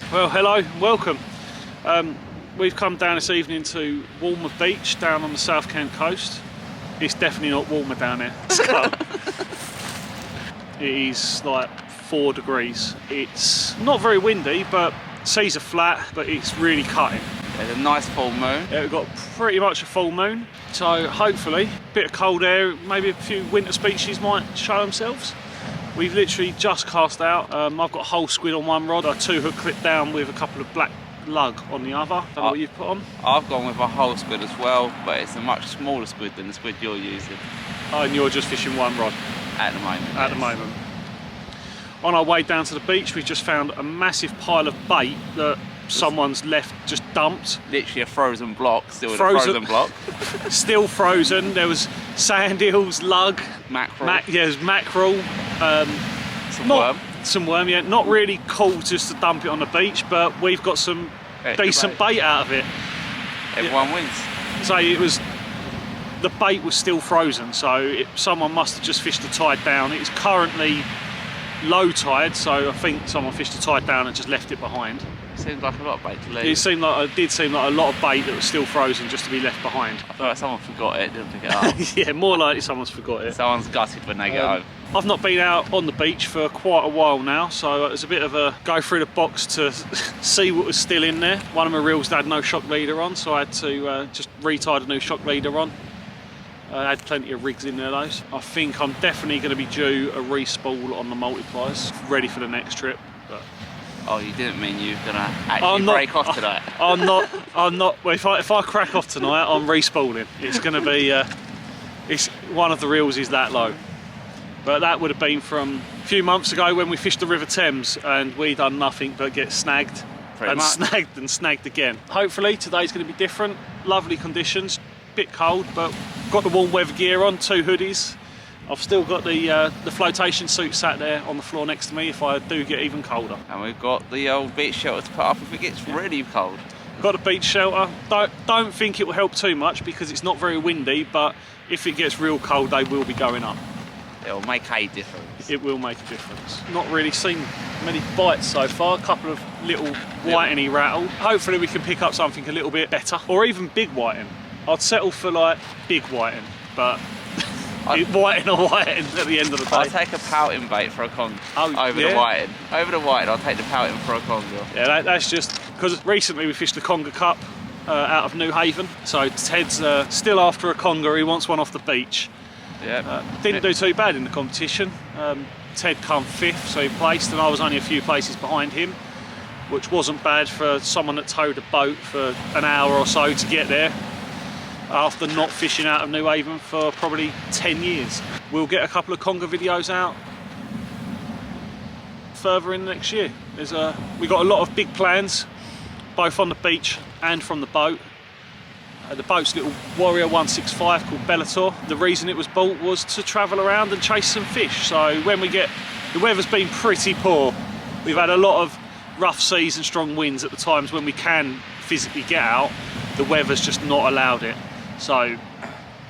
Well, hello, welcome. We've come down this evening to Walmer Beach down on the South Kent coast. It's definitely not warmer down there. It's cold. It is like 4 degrees. It's not very windy, but seas are flat, but it's really cutting. There's a nice full moon. Yeah, we've got pretty much a full moon, so hopefully a bit of cold air, maybe a few winter species might show themselves. We've literally just cast out. I've got a whole squid on one rod, a 2-hook clip down with a couple of black lug on the other. Don't know what you've put on. I've gone with a whole squid as well, but it's a much smaller squid than the squid you're using. Oh, and you're just fishing one rod? At the moment. At the moment. On our way down to the beach, we've just found a massive pile of bait that someone's left just dumped. Literally a frozen block, still in a frozen block. Still frozen. There was sand eels, lug, mackerel. There's mackerel. Some worm, yeah. Not really cool just to dump it on the beach, but we've got some decent bait out of it. Everyone wins. So it was, the bait was still frozen, so someone must have just fished the tide down. It's currently low tide, so I think someone fished the tide down and just left it behind. Seems like a lot of bait to leave. It did seem like a lot of bait that was still frozen just to be left behind. I feel like someone forgot it, didn't pick it up. Yeah, more likely someone's forgot it. Someone's gutted when they get home. I've not been out on the beach for quite a while now, so it was a bit of a go through the box to see what was still in there. One of my reels had no shock leader on, so I had to just retie the new shock leader on. I had plenty of rigs in there though. I think I'm definitely going to be due a re-spool on the multipliers, ready for the next trip. But oh, you didn't mean you were going to actually break off tonight? I'm not. Well, if I crack off tonight, I'm re-spooling. It's going to be, it's one of the reels is that low. But that would have been from a few months ago when we fished the River Thames and we done nothing but get snagged snagged again. Hopefully today's going to be different. Lovely conditions, bit cold, but got the warm weather gear on, 2 hoodies. I've still got the flotation suit sat there on the floor next to me if I do get even colder. And we've got the old beach shelter to put up if it gets really cold. Got a beach shelter. Don't think it will help too much because it's not very windy, but if it gets real cold they will be going up. It'll make a difference. It will make a difference. Not really seen many bites so far, a couple of little whiteny rattle. Hopefully we can pick up something a little bit better, or even big whiting. I'd settle for like big whiting, but whiting or whiting at the end of the day. I'll take a pouting bait for a conger over the whiting. Over the whiting, I'll take the pouting for a conger. Yeah, that's just because recently we fished the Conger Cup out of New Haven, so Ted's still after a conger. He wants one off the beach. Yeah. Didn't do too bad in the competition. Ted come 5th, so he placed, and I was only a few places behind him, which wasn't bad for someone that towed a boat for an hour or so to get there after not fishing out of New Haven for probably 10 years. We'll get a couple of conger videos out further in the next year. We got a lot of big plans, both on the beach and from the boat. The boat's little Warrior 165 called Bellator. The reason it was bought was to travel around and chase some fish. So when the weather's been pretty poor. We've had a lot of rough seas and strong winds at the times when we can physically get out. The weather's just not allowed it. So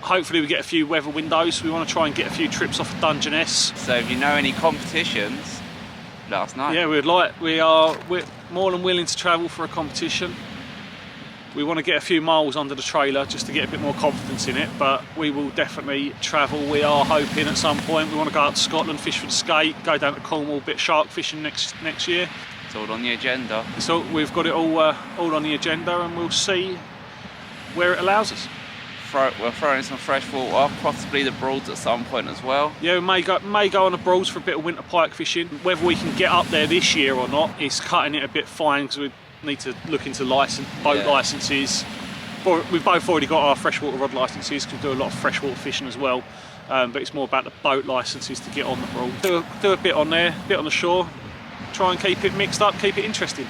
hopefully we get a few weather windows. We want to try and get a few trips off of Dungeness. So if you know any competitions, let us know. Yeah, we're more than willing to travel for a competition. We want to get a few miles under the trailer just to get a bit more confidence in it, but we will definitely travel. We are hoping at some point we want to go out to Scotland, fish for the skate, go down to Cornwall, bit shark fishing next year. It's all on the agenda. So we've got it all on the agenda, and we'll see where it allows us. We're throwing some fresh water, possibly the Broads at some point as well. Yeah, we may go on the Broads for a bit of winter pike fishing. Whether we can get up there this year or not is cutting it a bit fine, because we need to look into boat licences. We've both already got our freshwater rod licences, because we do a lot of freshwater fishing as well. But it's more about the boat licences to get on the Broad. Do a bit on there, a bit on the shore. Try and keep it mixed up, keep it interesting.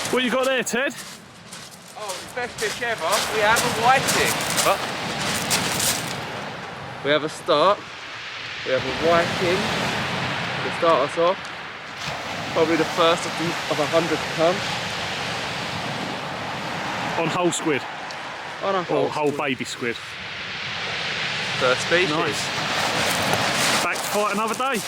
What you got there, Ted? Oh, the best fish ever. We have a whiting. What? We have a stark. We have a whiting to start us off. Probably the first of 100 to come. On whole squid? On a or whole baby squid? First species. Nice. Back to fight another day.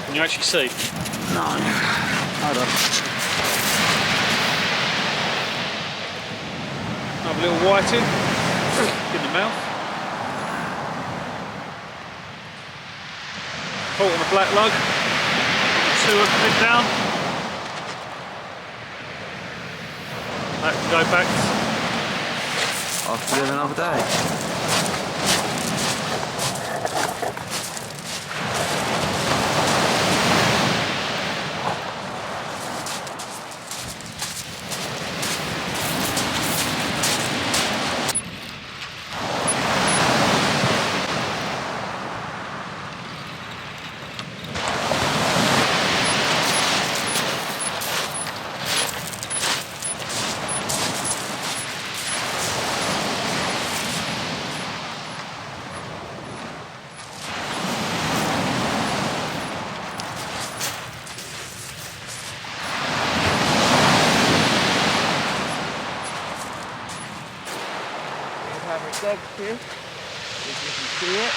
Can you actually see? No. Hold on. Have a little whiting in the mouth. Caught on a black lug. 2 of them down. That can go back. I'll see you another day. Here, if you can see it.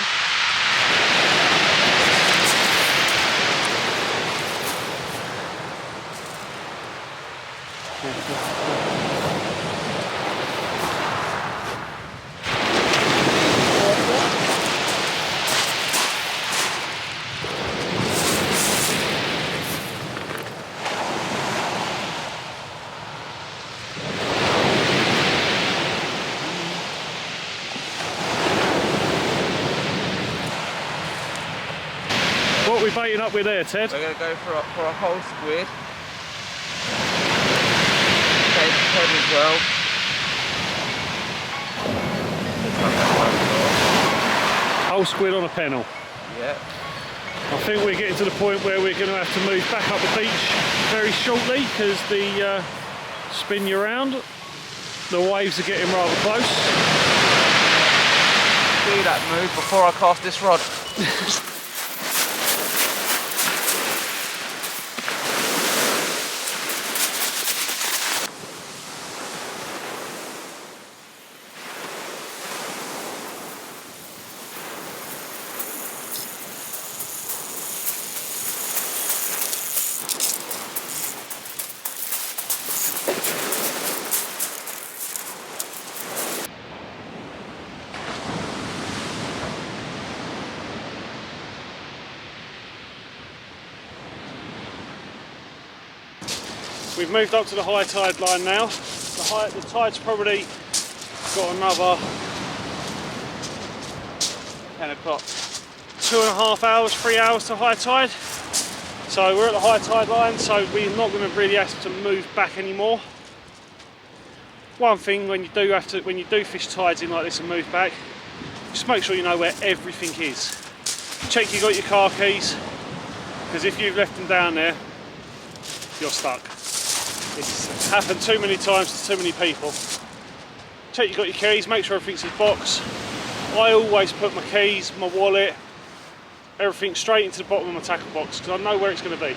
What are we baiting up with there, Ted? We're going to go for a whole squid. Take the head as well. Whole squid on a pennel. Yeah. I think we're getting to the point where we're going to have to move back up the beach very shortly because the spin you around. The waves are getting rather close. Do that move before I cast this rod. We've moved up to the high tide line now. The tide's probably got another 10 o'clock, 2.5 hours, 3 hours to high tide. So we're at the high tide line, so we're not going to really have to move back anymore. One thing when you do fish tides in like this and move back, just make sure you know where everything is. Check you got your car keys, because if you've left them down there, you're stuck. It's happened too many times to too many people. Check you got your keys, make sure everything's in the box. I always put my keys, my wallet, everything straight into the bottom of my tackle box, because I know where it's going to be.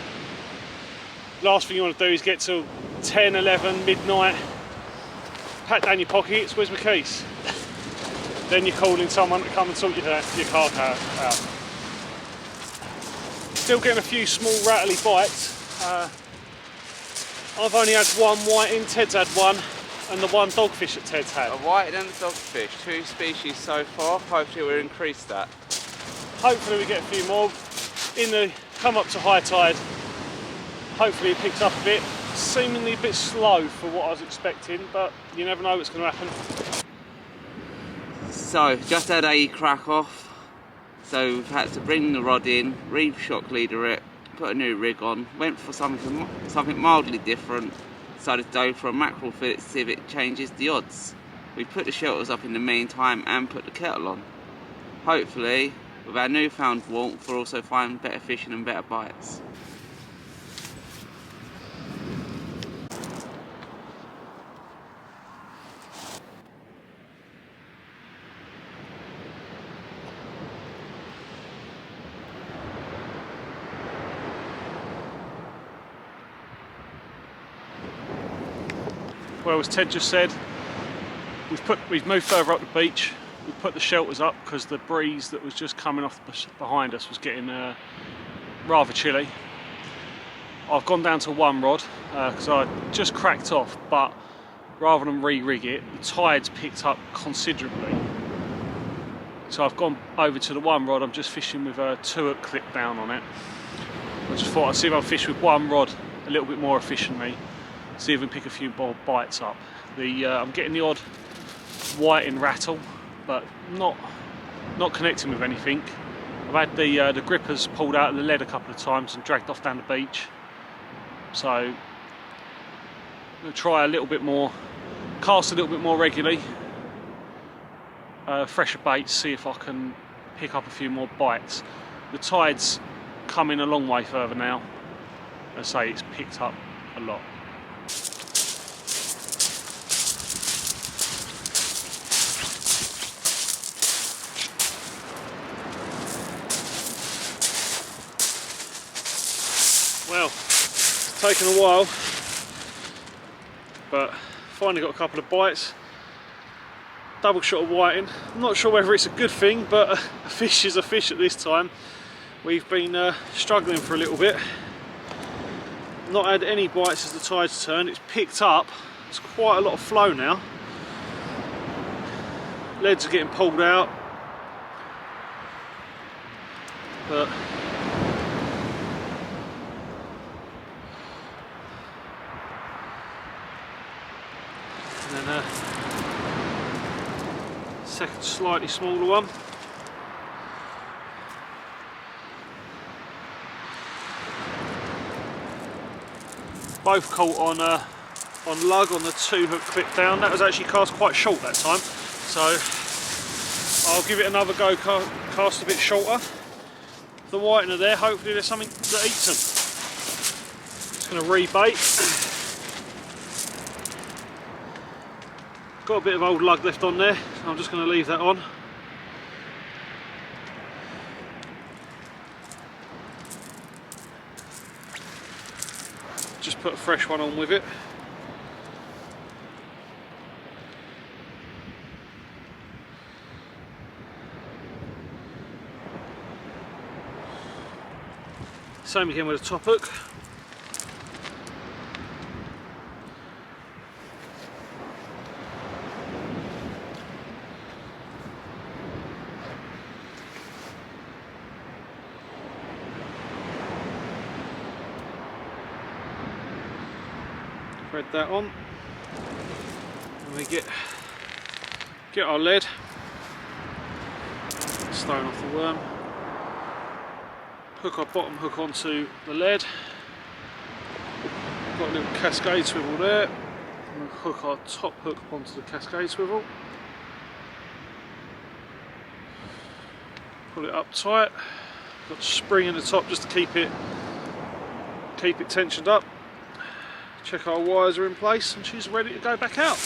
Last thing you want to do is get to 10, 11, midnight, pat down your pockets, where's my keys? Then you're calling someone to come and sort your car out. Still getting a few small rattly bites. I've only had one whiting, Ted's had one, and the one dogfish that Ted's had. A whiting and a dogfish, 2 species so far. Hopefully we'll increase that. Hopefully we get a few more. Come up to high tide, hopefully it picks up a bit. Seemingly a bit slow for what I was expecting, but you never know what's going to happen. So, just had a crack off. So we've had to bring the rod in, re-shock leader it, put a new rig on, went for something mildly different, decided to go for a mackerel fillet to see if it changes the odds. We put the shelters up in the meantime and put the kettle on. Hopefully, with our newfound warmth, we'll also find better fishing and better bites. Well, as Ted just said, we've moved further up the beach. We've put the shelters up because the breeze that was just coming off behind us was getting rather chilly. I've gone down to one rod because I just cracked off, but rather than re-rig it, the tide's picked up considerably. So I've gone over to the one rod. I'm just fishing with a 2-hook clip down on it. I just thought I'd see if I can fish with one rod a little bit more efficiently. See if we can pick a few more bites up. I'm getting the odd whiting rattle, but not connecting with anything. I've had the grippers pulled out of the lead a couple of times and dragged off down the beach. So I'm going to try a little bit more, cast a little bit more regularly, fresher baits, see if I can pick up a few more bites. The tide's coming a long way further now. As I say, it's picked up a lot. Well, it's taken a while, but finally got a couple of bites. Double shot of whiting. I'm not sure whether it's a good thing, but a fish is a fish at this time. We've been struggling for a little bit. Not had any bites as the tide's turned. It's picked up. There's quite a lot of flow now. Leads are getting pulled out, but and then a second slightly smaller one. Both caught on lug on the 2-hook clip down. That was actually cast quite short that time, so I'll give it another go, cast a bit shorter. The whiting are there, hopefully there's something that eats them. Just going to rebait. Got a bit of old lug left on there, so I'm just going to leave that on. Just put a fresh one on with it. Same again with a top hook. Thread that on, and we get our lead, stone off the worm, hook our bottom hook onto the lead, got a little cascade swivel there, and hook our top hook onto the cascade swivel. Pull it up tight. Got the spring in the top just to keep it tensioned up. Check our wires are in place and she's ready to go back out.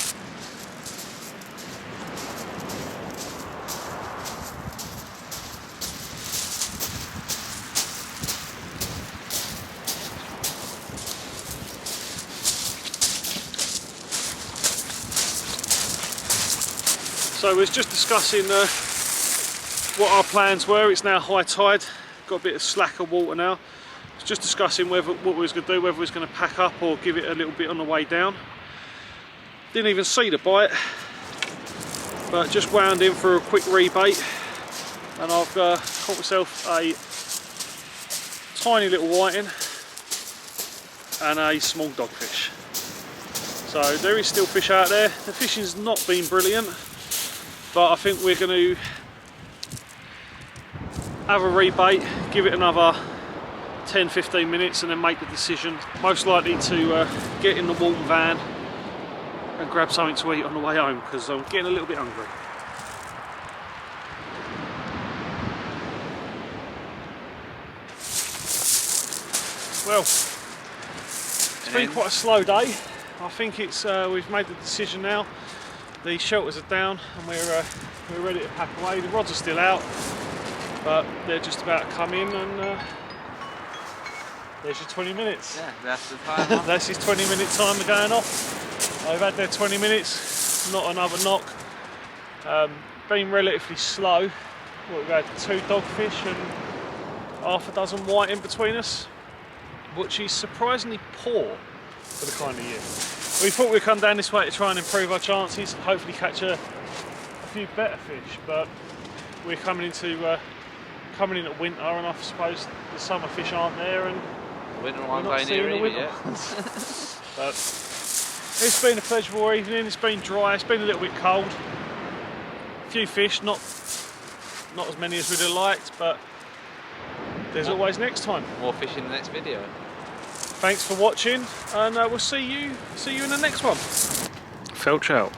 So we was just discussing what our plans were. It's now high tide, got a bit of slacker water now. Just discussing what we was going to do, whether we was going to pack up or give it a little bit on the way down. Didn't even see the bite, but just wound in for a quick rebait, and I've caught myself a tiny little whiting and a small dogfish. So there is still fish out there. The fishing's not been brilliant, but I think we're going to have a rebait, give it another 10-15 minutes and then make the decision. Most likely to get in the warm van and grab something to eat on the way home because I'm getting a little bit hungry. Well, it's been quite a slow day. I think it's we've made the decision now. The shelters are down and we're ready to pack away. The rods are still out, but they're just about to come in, and there's your 20 minutes. Yeah, that's the time. That's his 20-minute timer going off. I've had their 20 minutes, not another knock. Been relatively slow. We've had 2 dogfish and half a dozen white in between us, which is surprisingly poor for the kind of year. We thought we'd come down this way to try and improve our chances, hopefully catch a few better fish, but we're coming into winter, and I suppose the summer fish aren't there, and Winter we're ones not ain't seeing here the either winter yet. ones. But it's been a pleasurable evening. It's been dry. It's been a little bit cold. A few fish, not as many as we'd have liked, but there's always next time. More fish in the next video. Thanks for watching, and we'll see you in the next one. Felch out.